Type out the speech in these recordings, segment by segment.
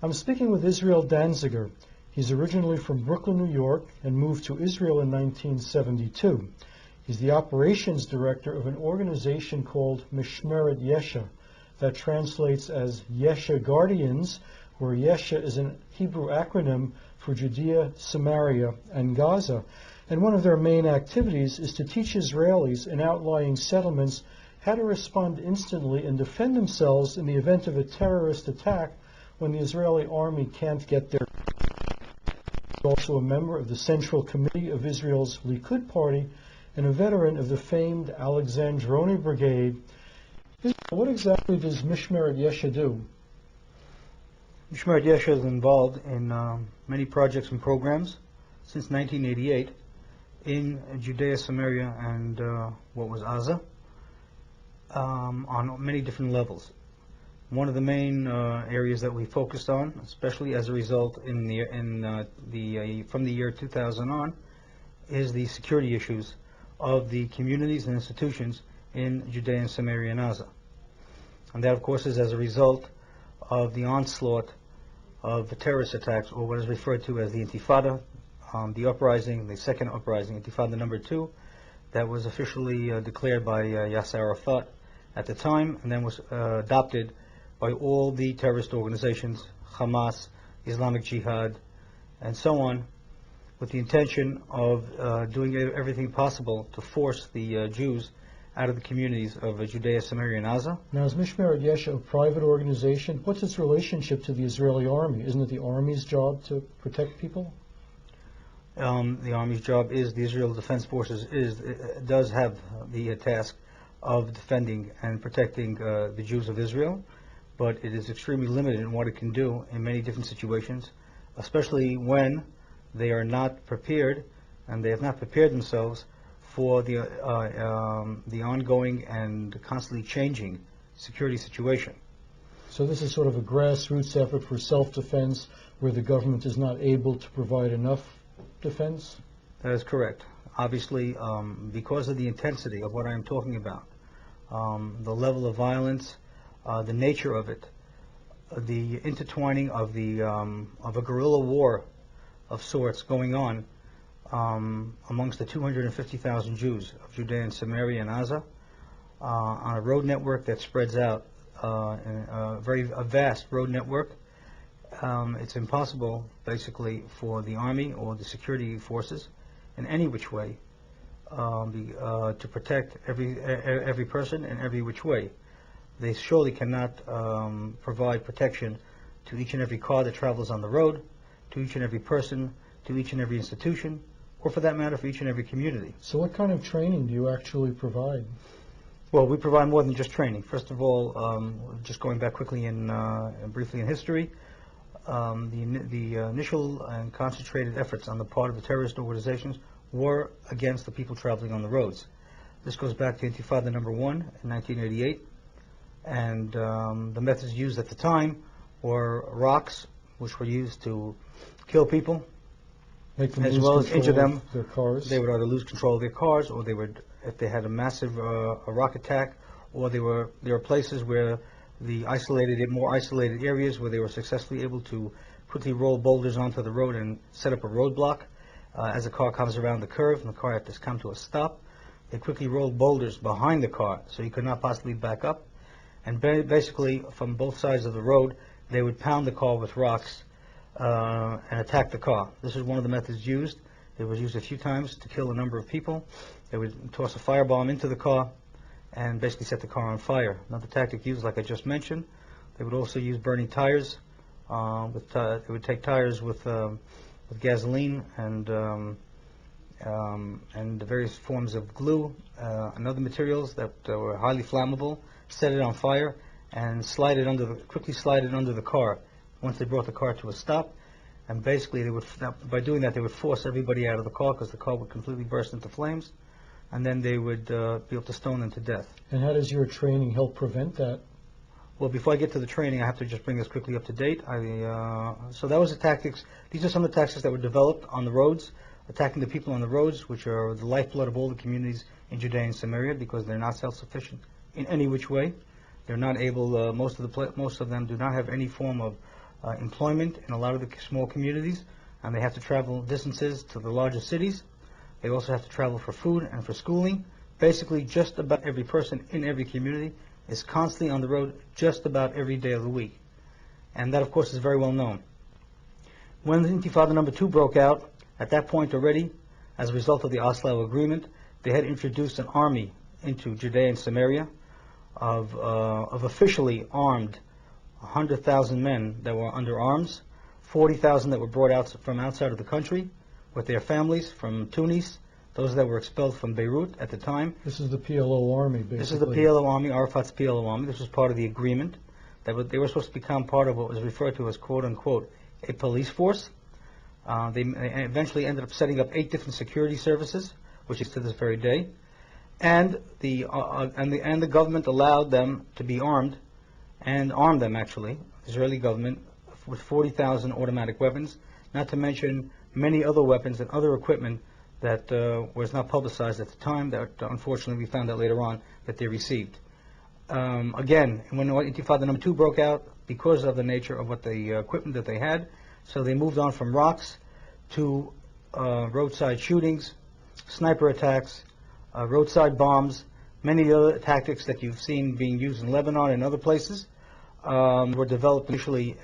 I'm speaking with Israel Danziger. He's originally from Brooklyn, New York, and moved to Israel in 1972. He's the operations director of an organization called Mishmeret Yesha, that translates as Yesha Guardians, where Yesha is a Hebrew acronym for Judea, Samaria, and Gaza. And one of their main activities is to teach Israelis in outlying settlements how to respond instantly and defend themselves in the event of a terrorist attack when the Israeli army can't get there. He's also a member of the Central Committee of Israel's Likud Party and a veteran of the famed Alexandroni Brigade. What exactly does Mishmeret Yesha do? Mishmeret Yesha is involved in many projects and programs since 1988 in Judea, Samaria, and what was Gaza, on many different levels. One of the main areas that we focused on, especially as a result from the year 2000 on, is the security issues of the communities and institutions in Judea and Samaria and Gaza. And that, of course, is as a result of the onslaught of the terrorist attacks, or what is referred to as the Intifada, the uprising, the second uprising, Intifada number 2, that was officially declared by Yasser Arafat at the time, and then was adopted by all the terrorist organizations, Hamas, Islamic Jihad, and so on, with the intention of doing everything possible to force the Jews out of the communities of Judea, Samaria, and Gaza. Now, is Mishmeret Yesha a private organization? What's its relationship to the Israeli army? Isn't it the army's job to protect people? The army's job is, the Israel Defense Forces does have the task of defending and protecting the Jews of Israel, but it is extremely limited in what it can do in many different situations, especially when they are not prepared, and they have not prepared themselves for the ongoing and constantly changing security situation. So this is sort of a grassroots effort for self-defense where the government is not able to provide enough defense? That is correct. Obviously, because of the intensity of what I am talking about, the level of violence, the nature of it, the intertwining of a guerrilla war of sorts going on amongst the 250,000 Jews of Judea and Samaria and Gaza, on a road network that spreads out, a vast road network. It's impossible, basically, for the army or the security forces, in any which way, to protect every person in every which way. They surely cannot provide protection to each and every car that travels on the road, to each and every person, to each and every institution, or for that matter, for each and every community. So what kind of training do you actually provide? Well, we provide more than just training. First of all, just going back quickly briefly in history, the initial and concentrated efforts on the part of the terrorist organizations were against the people traveling on the roads. This goes back to Intifada number 1 in 1988, and the methods used at the time were rocks, which were used to kill people, as well as injure them. Their cars. They would either lose control of their cars, or they would, if they had a massive rock attack, or there were places where more isolated areas where they were successfully able to quickly roll boulders onto the road and set up a roadblock. As the car comes around the curve and the car had to come to a stop, they quickly rolled boulders behind the car so he could not possibly back up. And basically, from both sides of the road, they would pound the car with rocks and attack the car. This is one of the methods used. It was used a few times to kill a number of people. They would toss a firebomb into the car and basically set the car on fire. Another tactic used, like I just mentioned, they would also use burning tires. They would take tires with gasoline and the various forms of glue and other materials that were highly flammable, set it on fire, and quickly slide it under the car once they brought the car to a stop. And basically, by doing that, they would force everybody out of the car because the car would completely burst into flames, and then they would be able to stone them to death. And how does your training help prevent that? Well, before I get to the training, I have to just bring this quickly up to date. So that was the tactics. These are some of the tactics that were developed on the roads, attacking the people on the roads, which are the lifeblood of all the communities in Judea and Samaria, because they're not self-sufficient in any which way. They're not able. Most of them do not have any form of employment in a lot of the small communities, and they have to travel distances to the larger cities. They also have to travel for food and for schooling. Basically, just about every person in every community is constantly on the road just about every day of the week. And that, of course, is very well known. When Intifada number 2 broke out, at that point already, as a result of the Oslo Agreement, they had introduced an army into Judea and Samaria of officially armed 100,000 men that were under arms, 40,000 that were brought out from outside of the country with their families from Tunis, those that were expelled from Beirut at the time. This is the PLO army, basically. This is the PLO army, Arafat's PLO army. This was part of the agreement that they were supposed to become part of what was referred to as, quote-unquote, a police force. They eventually ended up setting up 8 different security services, which is to this very day. And the government allowed them to be armed, and armed them actually, Israeli government, with 40,000 automatic weapons, not to mention many other weapons and other equipment that was not publicized at the time, that unfortunately we found out later on that they received. Again, when Intifada number 2 broke out, because of the nature of what the equipment that they had, so they moved on from rocks to roadside shootings, sniper attacks, roadside bombs, many other tactics that you've seen being used in Lebanon and other places were developed initially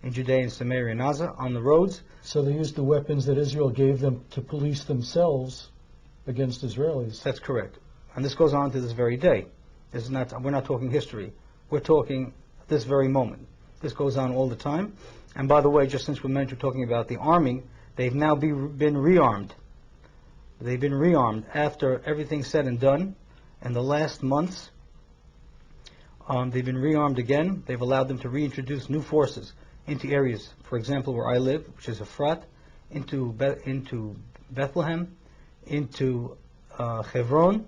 in Judea and Samaria and Gaza on the roads. So they used the weapons that Israel gave them to police themselves against Israelis. That's correct. And this goes on to this very day. This is not, we're not talking history. We're talking this very moment. This goes on all the time. And by the way, just since we're talking about the arming, they've now been rearmed. They've been rearmed after everything's said and done. In the last months, they've been rearmed again. They've allowed them to reintroduce new forces into areas, for example, where I live, which is Efrat, into Bethlehem, into Hebron,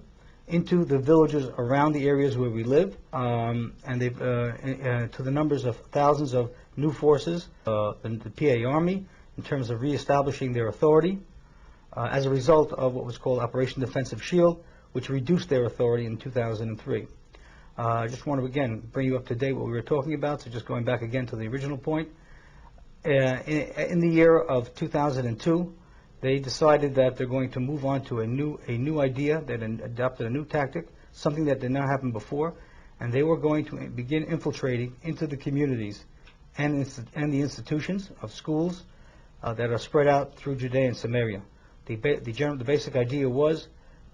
into the villages around the areas where we live, and they've to the numbers of thousands of new forces, the PA Army, in terms of reestablishing their authority, as a result of what was called Operation Defensive Shield, which reduced their authority in 2003. I just want to again bring you up to date what we were talking about, so just going back again to the original point. In the year of 2002, they decided that they're going to move on to a new idea, that adopted a new tactic, something that did not happen before, and they were going to begin infiltrating into the communities and the institutions of schools that are spread out through Judea and Samaria. The basic idea was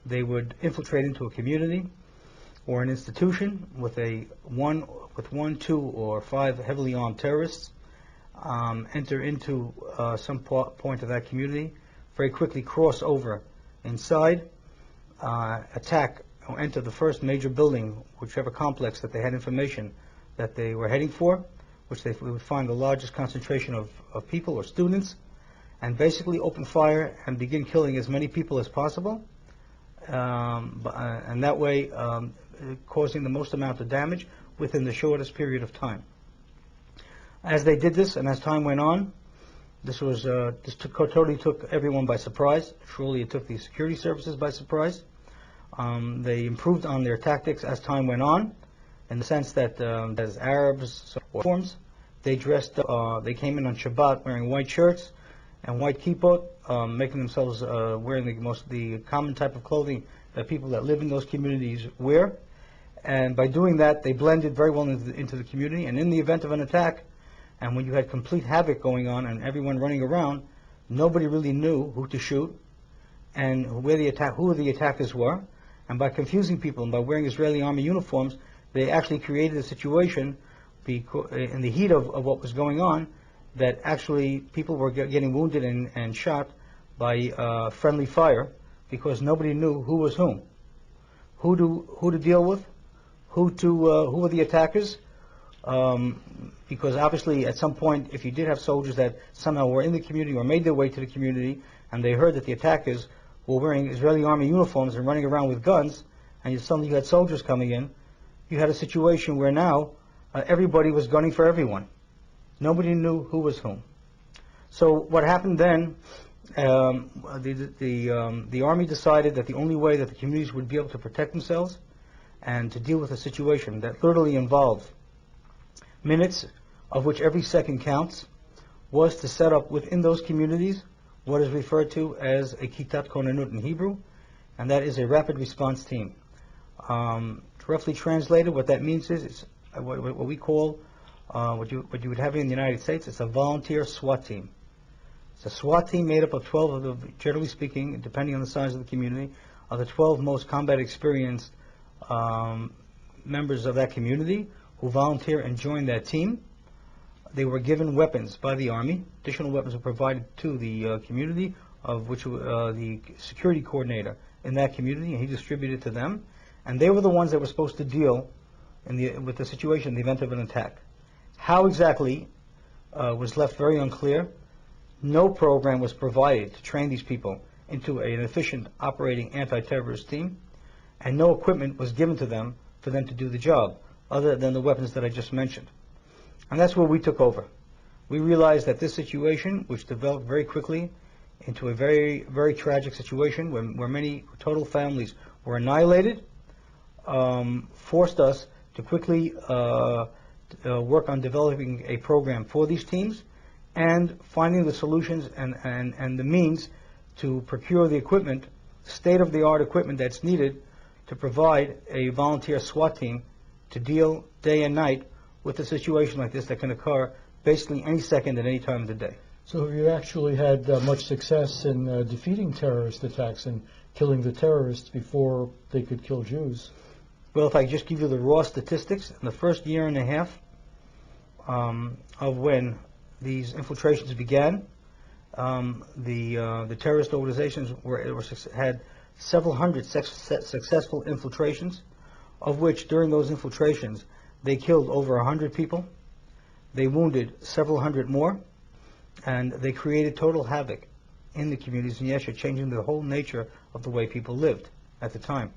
they would infiltrate into a community or an institution with one, 2, or 5 heavily armed terrorists, enter into some point of that community, very quickly cross over inside, attack or enter the first major building, whichever complex that they had information that they were heading for, which they would find the largest concentration of people or students, and basically open fire and begin killing as many people as possible, and that way causing the most amount of damage within the shortest period of time. As they did this, and as time went on, this totally took everyone by surprise. Truly, it took the security services by surprise. They improved on their tactics as time went on, in the sense that as Arabs or forms, they dressed. They came in on Shabbat wearing white shirts and white kippot, making themselves wearing the common type of clothing that people that live in those communities wear. And by doing that, they blended very well into the community. And in the event of an attack, and when you had complete havoc going on and everyone running around, nobody really knew who to shoot and who the attackers were. And by confusing people and by wearing Israeli army uniforms, they actually created a situation in the heat of what was going on, that actually people were getting wounded and shot by friendly fire, because nobody knew who was whom, who to deal with, who were the attackers. Because obviously at some point, if you did have soldiers that somehow were in the community or made their way to the community, and they heard that the attackers were wearing Israeli army uniforms and running around with guns, and suddenly you had soldiers coming in, you had a situation where now everybody was gunning for everyone. Nobody knew who was whom. So what happened then, the army decided that the only way that the communities would be able to protect themselves and to deal with a situation that literally involved minutes of which every second counts, was to set up within those communities what is referred to as a Kitat Konanut in Hebrew, and that is a rapid response team. Roughly translated, what that means is it's what we call, what you would have in the United States, it's a volunteer SWAT team. It's a SWAT team made up of 12 of the, generally speaking, depending on the size of the community, of the 12 most combat experienced members of that community who volunteer and join that team. They were given weapons by the Army. Additional weapons were provided to the community, of which the security coordinator in that community, and he distributed to them. And they were the ones that were supposed to deal with the situation in the event of an attack. How exactly was left very unclear. No program was provided to train these people into an efficient operating anti-terrorist team, and no equipment was given to them for them to do the job, other than the weapons that I just mentioned. And that's where we took over. We realized that this situation, which developed very quickly into a very, very tragic situation where many total families were annihilated, forced us to quickly work on developing a program for these teams and finding the solutions and the means to procure the equipment, state-of-the-art equipment that's needed to provide a volunteer SWAT team to deal day and night with a situation like this that can occur basically any second at any time of the day. So have you actually had much success in defeating terrorist attacks and killing the terrorists before they could kill Jews? Well, if I just give you the raw statistics, in the first year and a half of when these infiltrations began, the terrorist organizations had several hundred successful infiltrations, of which during those infiltrations they killed over 100 people, they wounded several hundred more, and they created total havoc in the communities in Yesha, changing the whole nature of the way people lived at the time.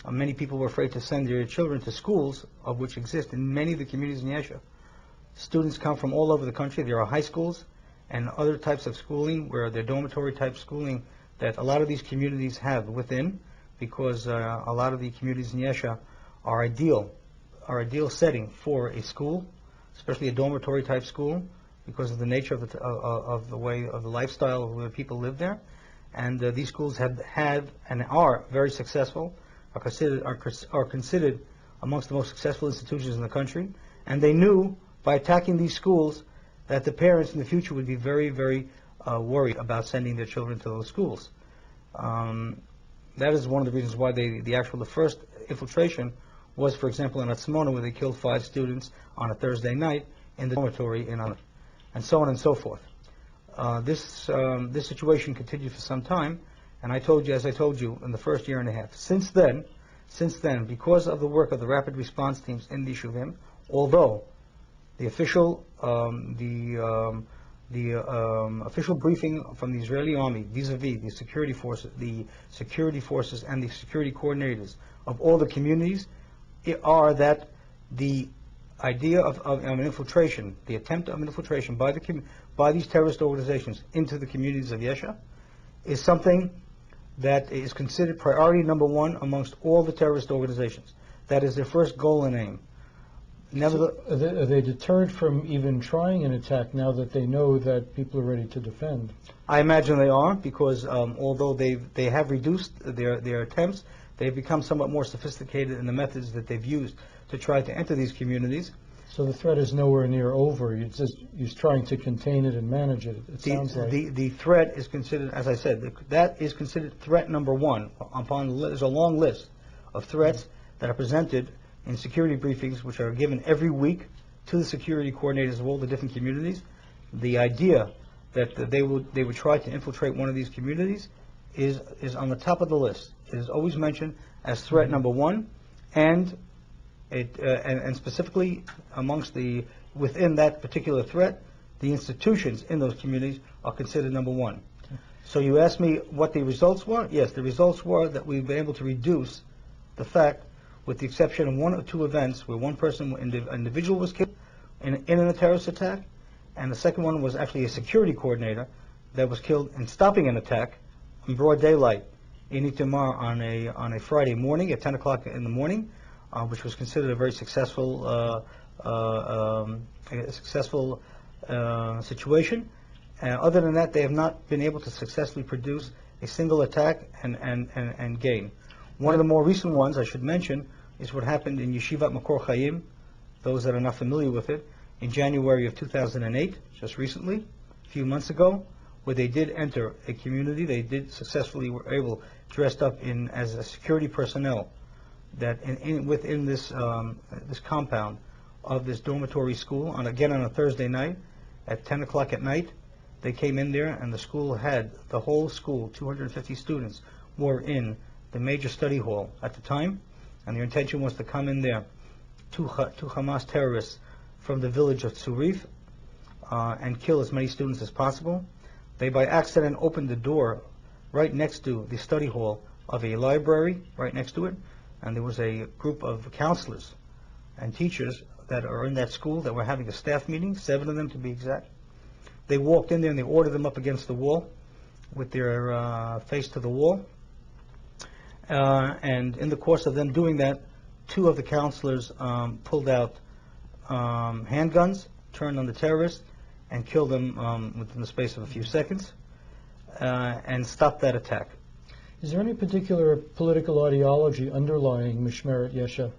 Many people were afraid to send their children to schools, of which exist in many of the communities in Yesha. Students come from all over the country. There are high schools and other types of schooling, where they're dormitory type schooling, that a lot of these communities have within, because a lot of the communities in Yesha are ideal setting for a school, especially a dormitory type school, because of the nature of the way of the lifestyle of where people live there. And these schools have and are very successful, are considered amongst the most successful institutions in the country. And they knew by attacking these schools that the parents in the future would be very, very worried about sending their children to those schools. That is one of the reasons why the first infiltration was, for example, in S.O.T.M.E, where they killed 5 students on a Thursday night in the dormitory and so on and so forth. This situation continued for some time, and as I told you, in the first year and a half. Since then, because of the work of the rapid response teams in the Yeshuvim, although the official official briefing from the Israeli army vis-a-vis the security forces and the security coordinators of all the communities are that the idea of an infiltration, the attempt of an infiltration by these terrorist organizations into the communities of Yesha, is something that is considered priority number 1 amongst all the terrorist organizations. That is their first goal and aim. So are they deterred from even trying an attack now that they know that people are ready to defend? I imagine they are, because although they have reduced their attempts, they've become somewhat more sophisticated in the methods that they've used to try to enter these communities. So the threat is nowhere near over. You're trying to contain it and manage it. It sounds like the threat is considered, as I said, that is considered threat number 1. There's a long list of threats that are presented in security briefings, which are given every week to the security coordinators of all the different communities. The idea that they would try to infiltrate one of these communities is on the top of the list. It is always mentioned as threat number 1, and specifically within that particular threat, the institutions in those communities are considered number 1. So you asked me what the results were? Yes, the results were that we've been able to reduce the fact, with the exception of 1 or 2 events where one individual was killed in a terrorist attack, and the second one was actually a security coordinator that was killed in stopping an attack in broad daylight in Itamar on a Friday morning at 10 o'clock in the morning, which was considered a very successful a successful situation. Other than that, they have not been able to successfully produce a single attack and gain. One of the more recent ones I should mention is what happened in Yeshivat Makor Chaim, those that are not familiar with it, in January of 2008, just recently, a few months ago, where they did enter a community. They did successfully were able, dressed up in as a security personnel, that within this this compound of this dormitory school, again on a Thursday night, at 10 o'clock at night, they came in there, and the school had, the whole school, 250 students, were in the major study hall at the time, and their intention was to come in there, two Hamas terrorists from the village of Tzurif, and kill as many students as possible. They by accident opened the door right next to the study hall of a library, right next to it, and there was a group of counselors and teachers that are in that school that were having a staff meeting, 7 of them to be exact. They walked in there and they ordered them up against the wall with their face to the wall. And in the course of them doing that, 2 of the counselors pulled out handguns, turned on the terrorists, and killed them within the space of a few seconds, and stopped that attack. Is there any particular political ideology underlying Mishmeret Yesha,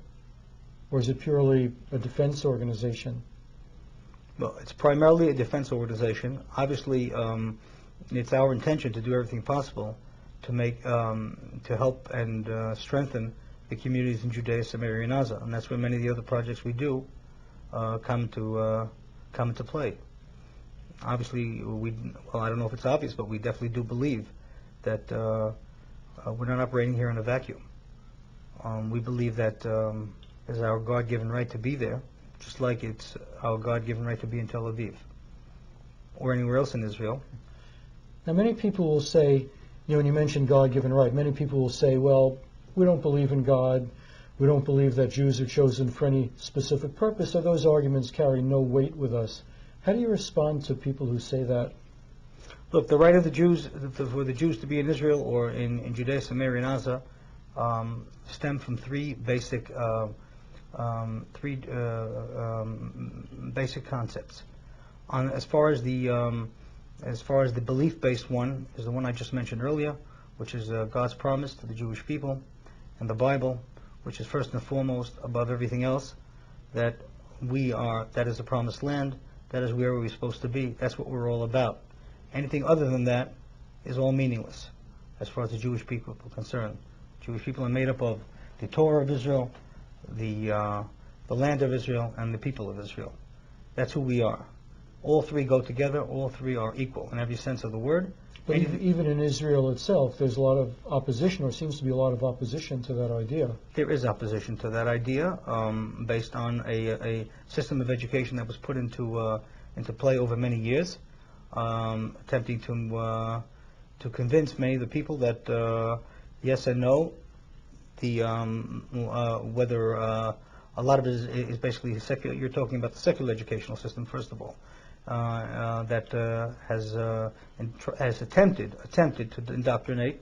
or is it purely a defense organization? Well, it's primarily a defense organization. Obviously, it's our intention to do everything possible to make, to help and strengthen the communities in Judea, Samaria, and Gaza, and that's where many of the other projects we do come into play. Obviously, well, I don't know if it's obvious, but we definitely do believe that we're not operating here in a vacuum. We believe that it's our God-given right to be there, just like it's our God-given right to be in Tel Aviv or anywhere else in Israel. Now, many people will say, when you mention God-given right, many people will say, well, we don't believe in God, we don't believe that Jews are chosen for any specific purpose, so those arguments carry no weight with us. How do you respond to people who say that? Look, the right of the Jews, for the Jews to be in Israel or in Judea, Samaria, and Gaza, stem from three basic basic concepts. As far as the belief-based one is the one I just mentioned earlier, which is God's promise to the Jewish people, and the Bible, which is first and foremost above everything else, that that is the promised land, that is where we're supposed to be. That's what we're all about. Anything other than that is all meaningless as far as the Jewish people are concerned. Jewish people are made up of the Torah of Israel, the land of Israel, and the people of Israel. That's who we are. All three go together. All three are equal in every sense of the word. But even in Israel itself, there's a lot of opposition, or seems to be a lot of opposition to that idea. There is opposition to that idea, based on a system of education that was put into play over many years, attempting to convince many of the people that yes and no, whether a lot of it is basically secular. You're talking about the secular educational system, first of all. That has attempted to indoctrinate.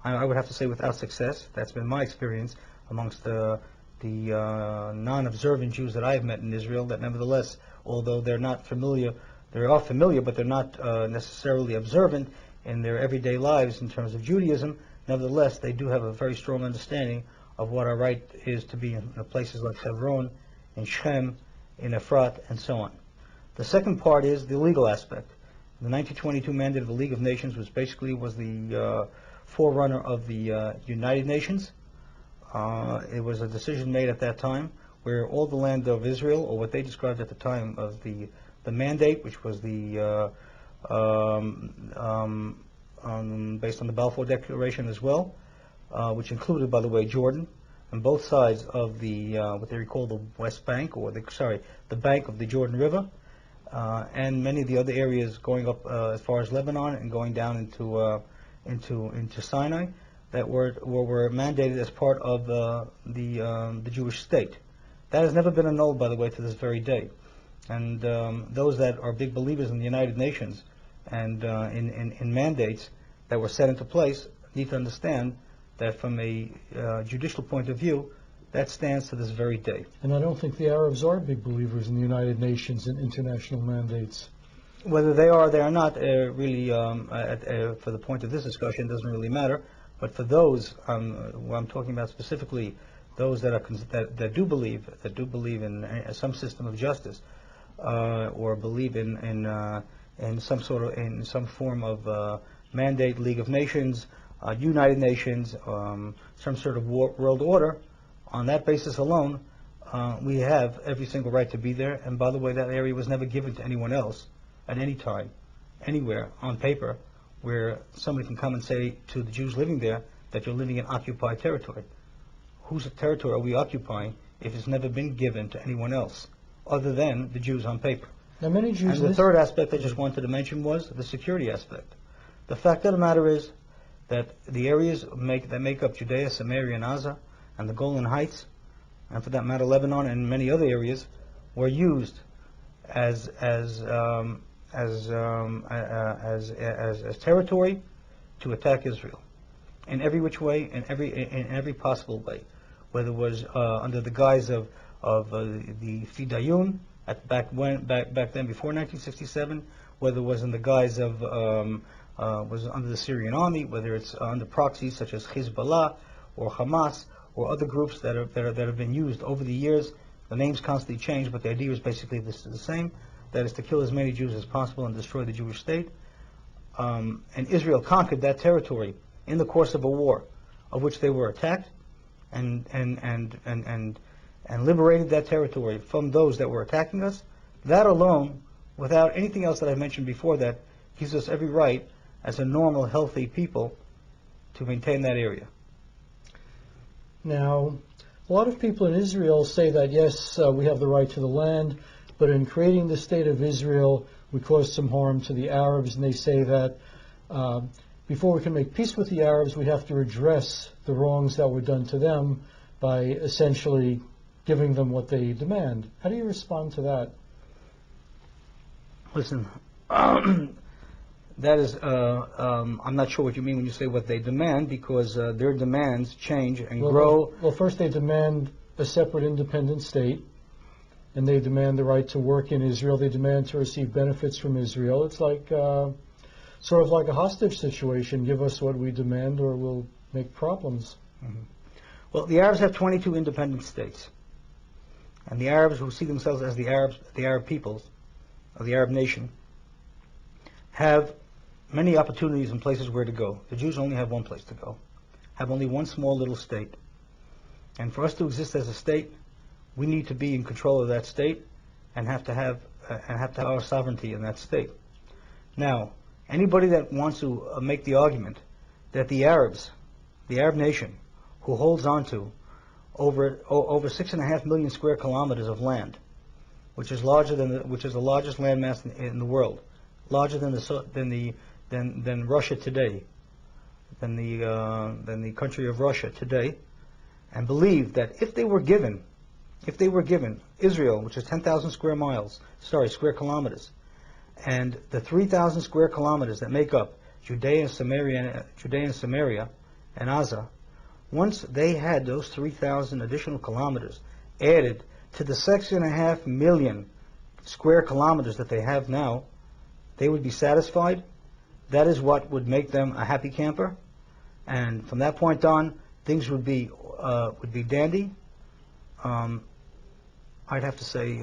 I would have to say without success. That's been my experience amongst the non-observant Jews that I have met in Israel. That nevertheless, although they're not familiar, they are familiar, but they're not necessarily observant in their everyday lives in terms of Judaism. Nevertheless, they do have a very strong understanding of what our right is to be in places like Hebron, in Shem, in Efrat, and so on. The second part is the legal aspect. The 1922 mandate of the League of Nations was the forerunner of the United Nations. It was a decision made at that time where all the land of Israel, or what they described at the time of the mandate, which was the based on the Balfour Declaration as well, which included, by the way, Jordan, and both sides of the what they call the West Bank, or the bank of the Jordan River. And many of the other areas going up as far as Lebanon and going down into Sinai, that were mandated as part of the Jewish state. That has never been annulled, by the way, to this very day. And those that are big believers in the United Nations and in mandates that were set into place need to understand that from a judicial point of view, That stands to this very day. And I don't think the Arabs are big believers in the United Nations and international mandates. Whether they are or they are not, really, for the point of this discussion, doesn't really matter. But for those, who I'm talking about specifically, those that do believe in some system of justice, or believe in some form of mandate, League of Nations, United Nations, some sort of world order. On that basis alone, we have every single right to be there. And by the way, that area was never given to anyone else at any time, anywhere, on paper, where somebody can come and say to the Jews living there that you're living in occupied territory. Whose territory are we occupying if it's never been given to anyone else other than the Jews on paper? Now, many Jews. And the third aspect I just wanted to mention was the security aspect. The fact of the matter is that the areas that make up Judea, Samaria, and Gaza, and the Golan Heights, and for that matter Lebanon and many other areas, were used as territory to attack Israel in every which way, in every possible way, whether it was under the guise of the Fidayun back then before 1967, whether it was in the guise of was under the Syrian army, whether it's under proxies such as Hezbollah or Hamas or other groups that have been used over the years. The names constantly change, but the idea is basically the same. That is to kill as many Jews as possible and destroy the Jewish state. And Israel conquered that territory in the course of a war, of which they were attacked, and liberated that territory from those that were attacking us. That alone, without anything else that I mentioned before, that gives us every right as a normal, healthy people to maintain that area. Now, a lot of people in Israel say that, yes, we have the right to the land, but in creating the state of Israel, we caused some harm to the Arabs, and they say that before we can make peace with the Arabs, we have to redress the wrongs that were done to them by essentially giving them what they demand. How do you respond to that? Listen, that is, I'm not sure what you mean when you say what they demand, because their demands change and grow. Well, first they demand a separate independent state, and they demand the right to work in Israel. They demand to receive benefits from Israel. It's like sort of like a hostage situation. Give us what we demand, or we'll make problems. Mm-hmm. Well, the Arabs have 22 independent states, and the Arabs, who see themselves as the Arab peoples of the Arab nation, have many opportunities and places where to go. The Jews only have one place to go, have only one small little state. And for us to exist as a state, we need to be in control of that state and have to have our sovereignty in that state. Now, anybody that wants to make the argument that the Arabs, the Arab nation, who holds on to over 6.5 million square kilometers of land, which is the largest landmass in the world, larger than Russia today, than the country of Russia today, and believe that if they were given Israel, which is 10,000 square kilometers, and the 3,000 square kilometers that make up Judea and Samaria and Gaza, once they had those 3,000 additional kilometers added to the 6.5 million square kilometers that they have now, they would be satisfied. That is what would make them a happy camper, and from that point on, things would be dandy. I'd have to say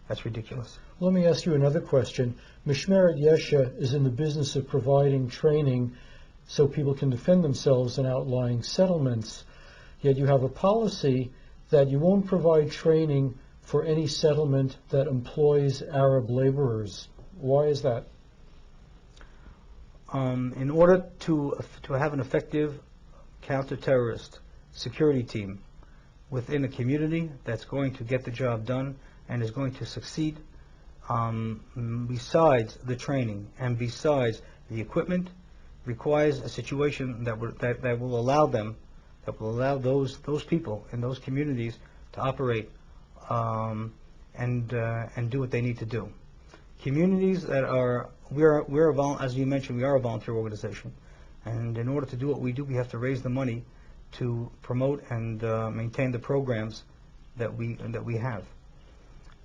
that's ridiculous. Let me ask you another question. Mishmeret Yesha is in the business of providing training so people can defend themselves in outlying settlements. Yet you have a policy that you won't provide training for any settlement that employs Arab laborers. Why is that? In order to have an effective counter-terrorist security team within a community that's going to get the job done and is going to succeed, besides the training and besides the equipment, requires a situation that will allow those people in those communities to operate and do what they need to do. Communities that are, as you mentioned, we are a volunteer organization, and in order to do what we do, we have to raise the money to promote and maintain the programs that we have.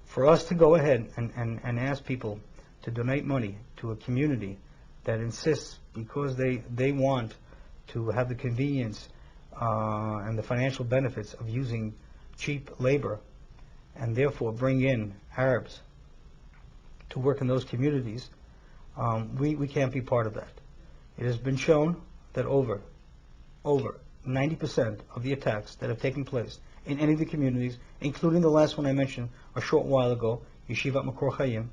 For us to go ahead and ask people to donate money to a community that insists, because they want to have the convenience and the financial benefits of using cheap labor, and therefore bring in Arabs to work in those communities, we can't be part of that. It has been shown that over 90% of the attacks that have taken place in any of the communities, including the last one I mentioned a short while ago, Yeshivat Makor Chaim,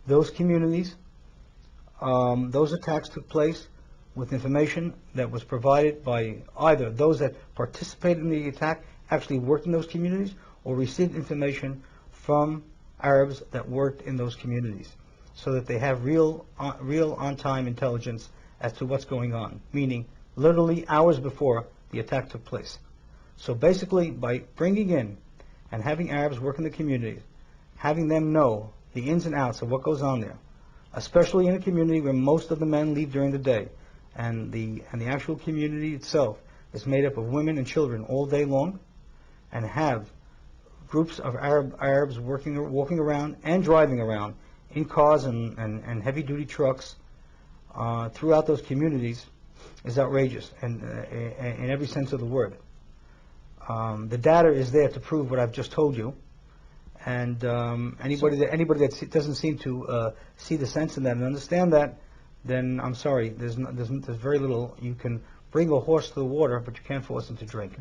those communities, those attacks took place with information that was provided by either those that participated in the attack, actually worked in those communities, or received information from Arabs that worked in those communities, so that they have real on-time intelligence as to what's going on, meaning literally hours before the attack took place. So basically, by bringing in and having Arabs work in the communities, having them know the ins and outs of what goes on there, especially in a community where most of the men leave during the day, and the actual community itself is made up of women and children all day long, and have groups of Arabs walking around and driving around in cars and heavy-duty trucks throughout those communities, is outrageous, and in every sense of the word. The data is there to prove what I've just told you, and anybody that doesn't seem to see the sense in that and understand that, then I'm sorry, there's very little. You can bring a horse to the water, but you can't force him to drink.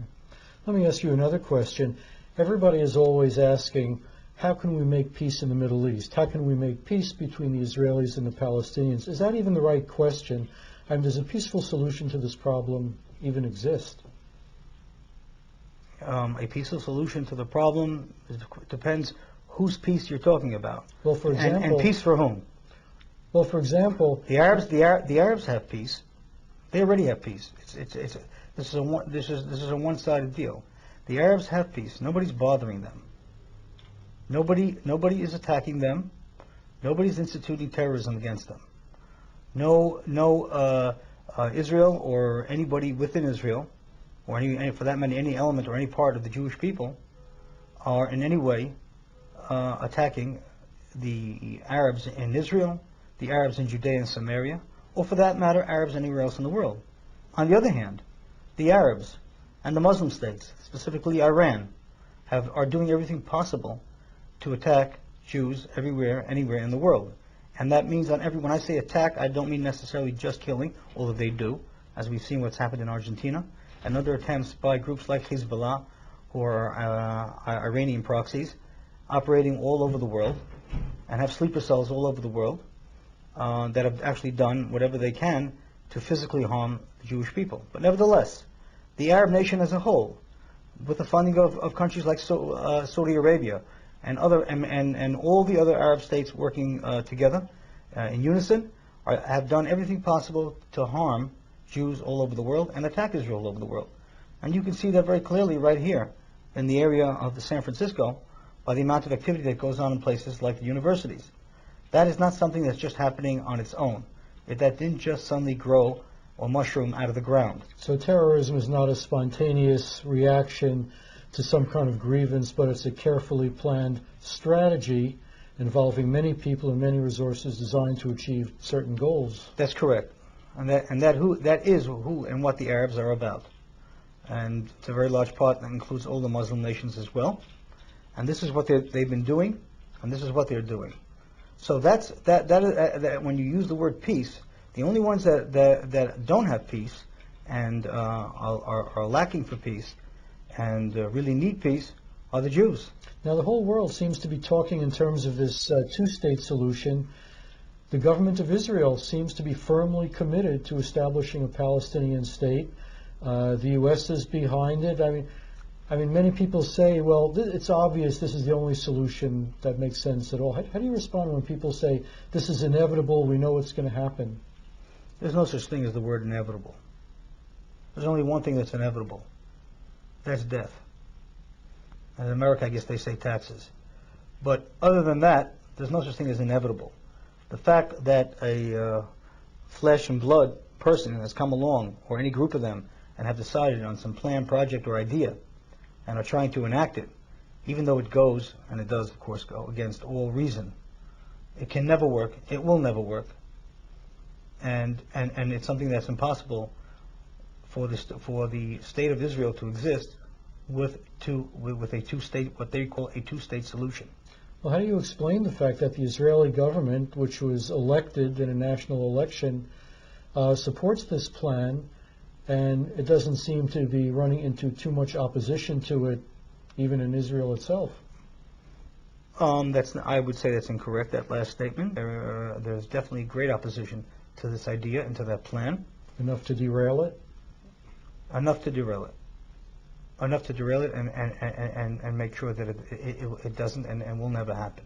Let me ask you another question. Everybody is always asking, how can we make peace in the Middle East? How can we make peace between the Israelis and the Palestinians? Is that even the right question? And does a peaceful solution to this problem even exist? A peaceful solution to the problem depends whose peace you're talking about. Well, for example, and peace for whom? Well, for example, the Arabs have peace. They already have peace. This is a one-sided deal. The Arabs have peace. Nobody's bothering them. Nobody is attacking them. Nobody's instituting terrorism against them. No Israel or anybody within Israel, or any for that matter, any element or any part of the Jewish people, are in any way attacking the Arabs in Israel, the Arabs in Judea and Samaria, or for that matter, Arabs anywhere else in the world. On the other hand, the Arabs and the Muslim states, specifically Iran, are doing everything possible to attack Jews everywhere, anywhere in the world. And that means when I say attack, I don't mean necessarily just killing, although they do, as we've seen what's happened in Argentina, and other attempts by groups like Hezbollah, who are Iranian proxies, operating all over the world, and have sleeper cells all over the world, that have actually done whatever they can to physically harm the Jewish people. But nevertheless, the Arab nation as a whole, with the funding of countries like Saudi Arabia and all the other Arab states working together in unison, have done everything possible to harm Jews all over the world and attack Israel all over the world. And you can see that very clearly right here in the area of San Francisco by the amount of activity that goes on in places like the universities. That is not something that's just happening on its own. That didn't just suddenly grow or mushroom out of the ground. So terrorism is not a spontaneous reaction to some kind of grievance, but it's a carefully planned strategy involving many people and many resources designed to achieve certain goals. That's correct. And that is who and what the Arabs are about. And it's a very large part that includes all the Muslim nations as well. And this is what they've been doing, and this is what they're doing. So that when you use the word peace, the only ones that don't have peace and are lacking for peace and really need peace are the Jews. Now the whole world seems to be talking in terms of this two-state solution. The government of Israel seems to be firmly committed to establishing a Palestinian state. The U.S. is behind it. I mean, many people say, well, it's obvious this is the only solution that makes sense at all. How do you respond when people say, this is inevitable, we know what's going to happen? There's no such thing as the word inevitable. There's only one thing that's inevitable. That's death. And in America, I guess they say taxes. But other than that, there's no such thing as inevitable. The fact that a flesh and blood person has come along, or any group of them, and have decided on some plan, project, or idea, and are trying to enact it, even though it goes, and it does, of course, go against all reason, it can never work. It will never work, and it's something that's impossible for the state of Israel to exist with a two-state, what they call a two-state solution. Well, how do you explain the fact that the Israeli government, which was elected in a national election, supports this plan, and it doesn't seem to be running into too much opposition to it, even in Israel itself? I would say that's incorrect, that last statement. There's definitely great opposition to this idea and to that plan. Enough to derail it? Enough to derail it. Enough to derail it and make sure that it doesn't and will never happen.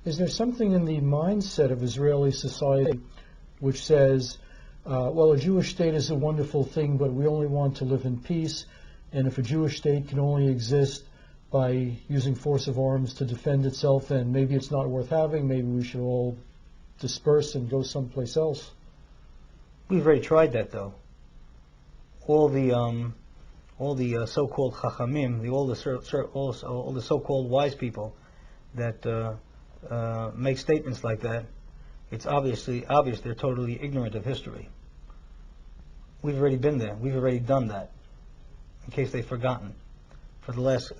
Is there something in the mindset of Israeli society which says, well, a Jewish state is a wonderful thing, but we only want to live in peace, and if a Jewish state can only exist by using force of arms to defend itself, then maybe it's not worth having, maybe we should all disperse and go someplace else? We've already tried that, though. All the so-called chachamim, all the so-called wise people that make statements like that, it's obvious they're totally ignorant of history. We've already been there. We've already done that. In case they've forgotten, for the last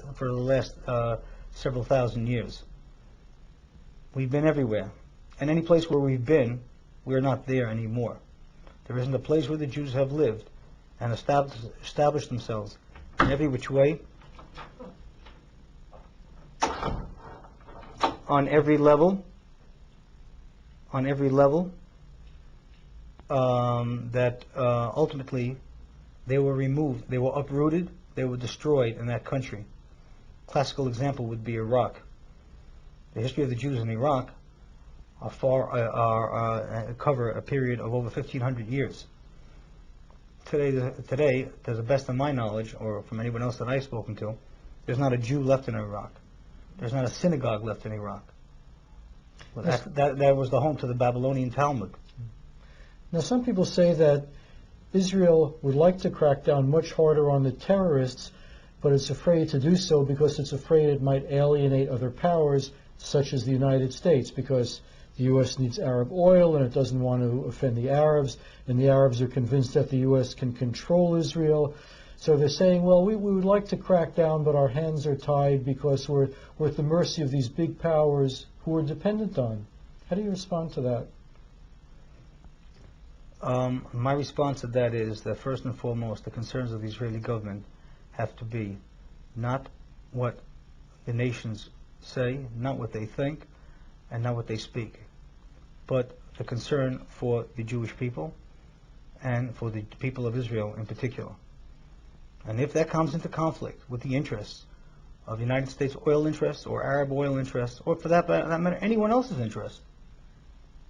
several thousand years, we've been everywhere, and any place where we've been, we're not there anymore. There isn't a place where the Jews have lived and established themselves in every which way, on every level, that ultimately they were removed, they were uprooted, they were destroyed in that country. Classical example would be Iraq. The history of the Jews in Iraq cover a period of over 1,500 years. Today, to the best of my knowledge, or from anyone else that I've spoken to, there's not a Jew left in Iraq. There's not a synagogue left in Iraq. Well, that was the home to the Babylonian Talmud. Now, some people say that Israel would like to crack down much harder on the terrorists, but it's afraid to do so because it's afraid it might alienate other powers, such as the United States, because the U.S. needs Arab oil and it doesn't want to offend the Arabs, and the Arabs are convinced that the U.S. can control Israel. So they're saying, well, we would like to crack down, but our hands are tied because we're at the mercy of these big powers who we're dependent on. How do you respond to that? My response to that is that first and foremost, the concerns of the Israeli government have to be not what the nations say, not what they think, and not what they speak, but the concern for the Jewish people and for the people of Israel in particular. And if that comes into conflict with the interests of the United States oil interests or Arab oil interests, or for that matter, anyone else's interest,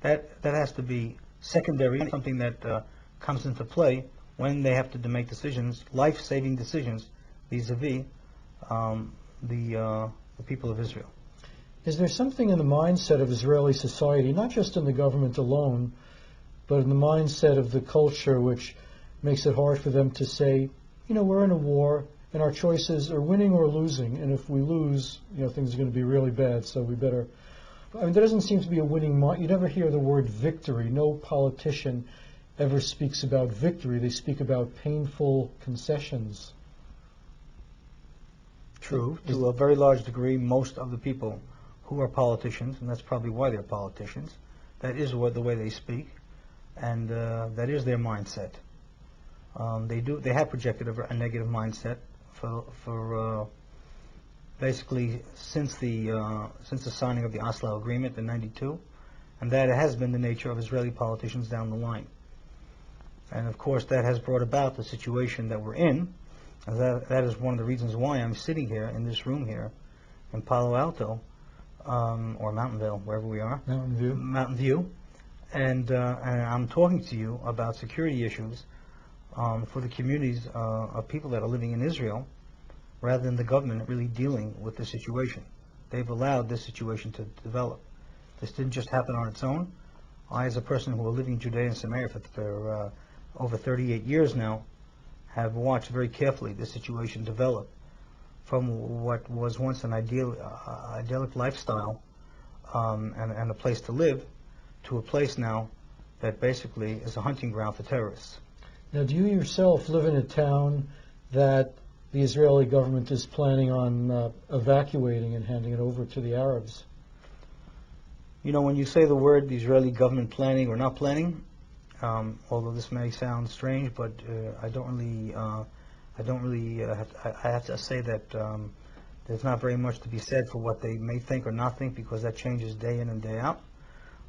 that has to be secondary, something that comes into play when they have to make decisions, life-saving decisions, vis-a-vis the people of Israel. Is there something in the mindset of Israeli society, not just in the government alone, but in the mindset of the culture, which makes it hard for them to say, you know, we're in a war, and our choices are winning or losing, and if we lose, you know, things are going to be really bad, so we better... I mean, there doesn't seem to be a winning mind. You never hear the word victory. No politician ever speaks about victory. They speak about painful concessions. True. To a very large degree, most of the people who are politicians, and that's probably why they're politicians, that is the way they speak, and that is their mindset. They have projected a negative mindset for basically since the signing of the Oslo Agreement in '92, and that has been the nature of Israeli politicians down the line. And of course, that has brought about the situation that we're in. And that is one of the reasons why I'm sitting here in this room here in Palo Alto, or Mountain View, wherever we are. Mountain View. And I'm talking to you about security issues for the communities of people that are living in Israel, rather than the government really dealing with the situation. They've allowed this situation to develop. This didn't just happen on its own. I, as a person who are living in Judea and Samaria for over 38 years now, have watched very carefully the situation develop from what was once an idyllic lifestyle and a place to live to a place now that basically is a hunting ground for terrorists. Now, do you yourself live in a town that the Israeli government is planning on evacuating and handing it over to the Arabs? You know, when you say the word the Israeli government planning or not planning, although this may sound strange, but I have to say that there's not very much to be said for what they may think or not think, because that changes day in and day out,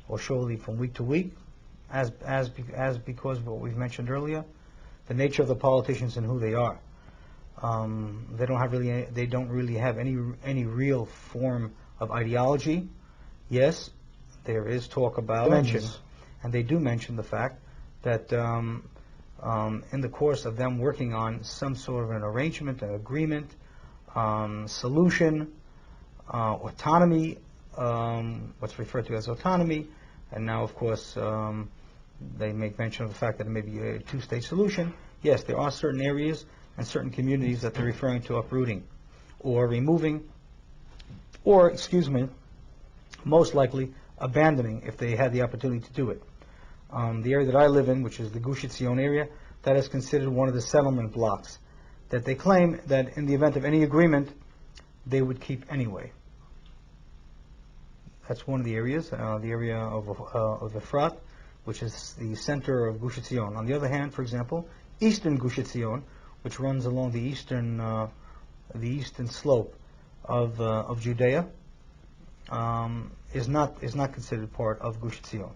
or surely from week to week, because of what we've mentioned earlier, the nature of the politicians and who they are. They don't really have any real form of ideology. Yes, there is talk about mention, and they do mention the fact that in the course of them working on some sort of an arrangement, an agreement, solution, autonomy, what's referred to as autonomy, and now, of course, they make mention of the fact that it may be a two-state solution. Yes, there are certain areas and certain communities that they're referring to uprooting or removing, or, most likely abandoning if they had the opportunity to do it. The area that I live in, which is the Gush Etzion area, that is considered one of the settlement blocks that they claim that in the event of any agreement, they would keep anyway. That's one of the areas, the area of Efrat, which is the center of Gush Etzion. On the other hand, for example, eastern Gush Etzion, which runs along the eastern slope of Judea, is not considered part of Gush Etzion.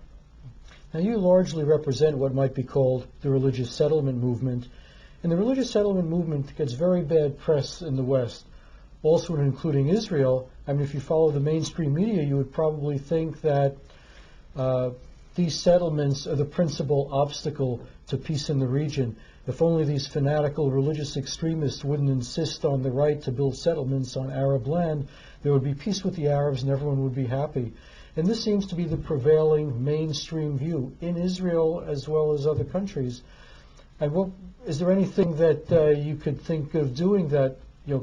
Now, you largely represent what might be called the religious settlement movement, and the religious settlement movement gets very bad press in the West, also including Israel. I mean, if you follow the mainstream media, you would probably think that these settlements are the principal obstacle to peace in the region. If only these fanatical religious extremists wouldn't insist on the right to build settlements on Arab land, there would be peace with the Arabs and everyone would be happy. And this seems to be the prevailing mainstream view in Israel as well as other countries. And is there anything that you could think of doing that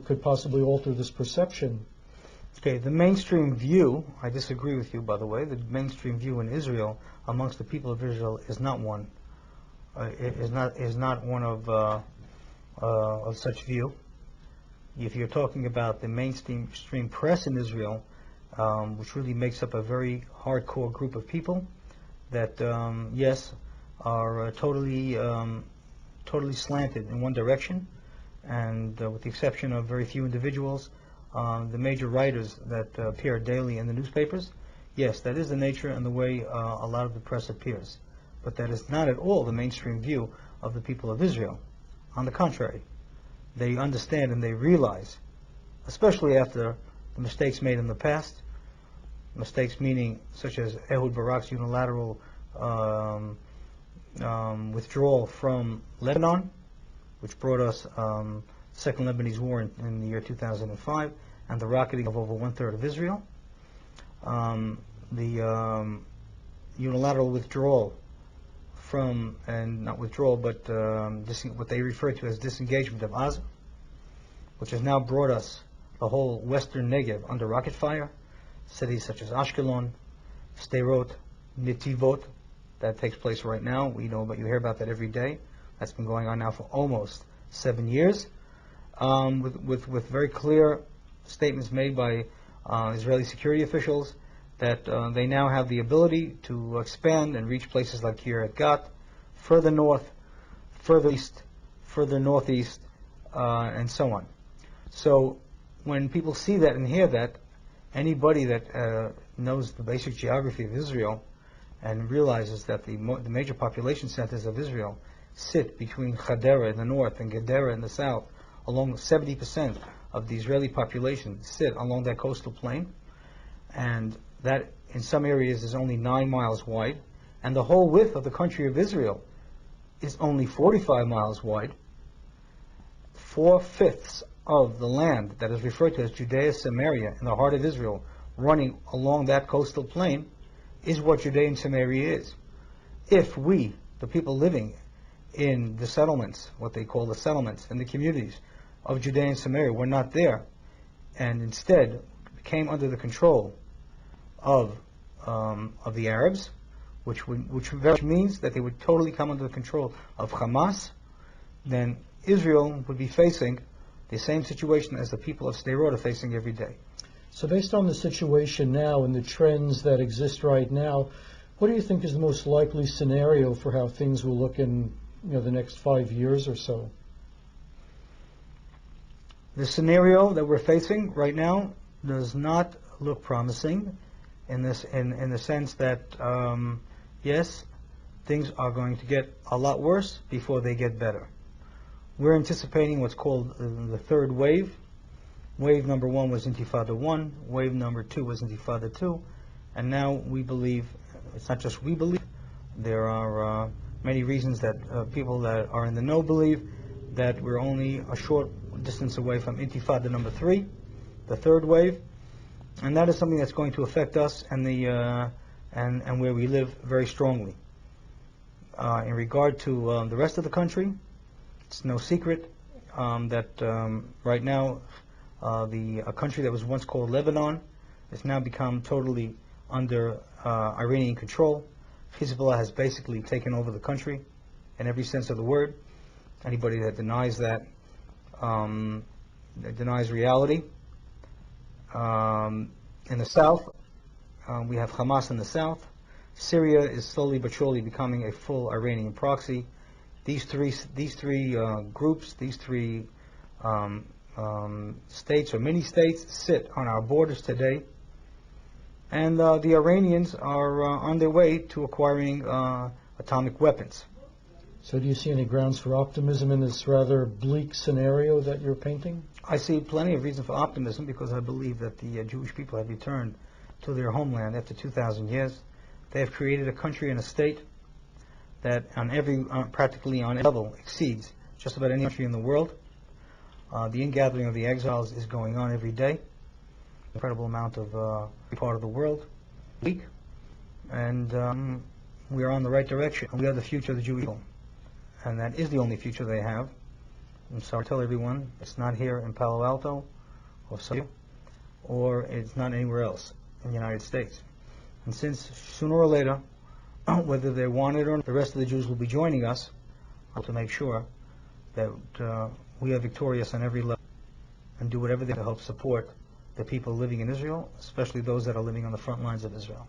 could possibly alter this perception? Okay, the mainstream view, I disagree with you, by the way, the mainstream view in Israel amongst the people of Israel is not one. Is not one of such view. If you're talking about the mainstream press in Israel, which really makes up a very hardcore group of people that, yes, are totally slanted in one direction, and with the exception of very few individuals, the major writers that appear daily in the newspapers, yes, that is the nature and the way a lot of the press appears. But that is not at all the mainstream view of the people of Israel. On the contrary, they understand and they realize, especially after the mistakes made in the past, mistakes meaning such as Ehud Barak's unilateral withdrawal from Lebanon, which brought us Second Lebanese War in the year 2005, and the rocketing of over one-third of Israel. The unilateral withdrawal from, and not withdrawal, but what they refer to as disengagement of Gaza, which has now brought us the whole western Negev under rocket fire. Cities such as Ashkelon, Sderot, Netivot, that takes place right now. We know, but you hear about that every day. That's been going on now for almost 7 years, with very clear statements made by Israeli security officials that they now have the ability to expand and reach places like Kiryat Gat, further north, further east, further northeast, and so on. So when people see that and hear that, anybody that knows the basic geography of Israel and realizes that the major population centers of Israel sit between Hadera in the north and Gedera in the south, along 70% of the Israeli population sit along that coastal plain, and that in some areas is only 9 miles wide, and the whole width of the country of Israel is only 45 miles wide. 4/5 of the land that is referred to as Judea Samaria in the heart of Israel, running along that coastal plain, is what Judea and Samaria is. If we, the people living in the settlements, what they call the settlements, in the communities of Judea and Samaria were not there, and instead came under the control of the Arabs, which means that they would totally come under the control of Hamas, then Israel would be facing the same situation as the people of Sderot are facing every day. So based on the situation now and the trends that exist right now, what do you think is the most likely scenario for how things will look in the next 5 years or so? The scenario that we're facing right now does not look promising in the sense that yes, things are going to get a lot worse before they get better. We're anticipating what's called the third wave. Wave number 1 was Intifada 1, wave number 2 was Intifada 2, and now we believe, it's not just we believe, there are many reasons that people that are in the know believe that we're only a short distance away from Intifada number 3, the third wave, and that is something that's going to affect us and and where we live very strongly. In regard to the rest of the country, it's no secret that right now a country that was once called Lebanon has now become totally under Iranian control. Hezbollah has basically taken over the country in every sense of the word. Anybody that denies that denies reality. In the south, we have Hamas in the south. Syria is slowly but surely becoming a full Iranian proxy. These three groups, these three states or mini-states sit on our borders today, and the Iranians are on their way to acquiring atomic weapons. So do you see any grounds for optimism in this rather bleak scenario that you're painting? I see plenty of reason for optimism because I believe that the Jewish people have returned to their homeland after 2,000 years. They have created a country and a state that practically on every level exceeds just about any country in the world. The ingathering of the exiles is going on every day. Incredible amount of part of the world, week, and we are on the right direction. We are the future of the Jewish people, and that is the only future they have. And so I tell everyone, it's not here in Palo Alto, or it's not anywhere else in the United States. And since sooner or later, whether they want it or not, the rest of the Jews will be joining us to make sure that we are victorious on every level and do whatever they can to help support the people living in Israel, especially those that are living on the front lines of Israel.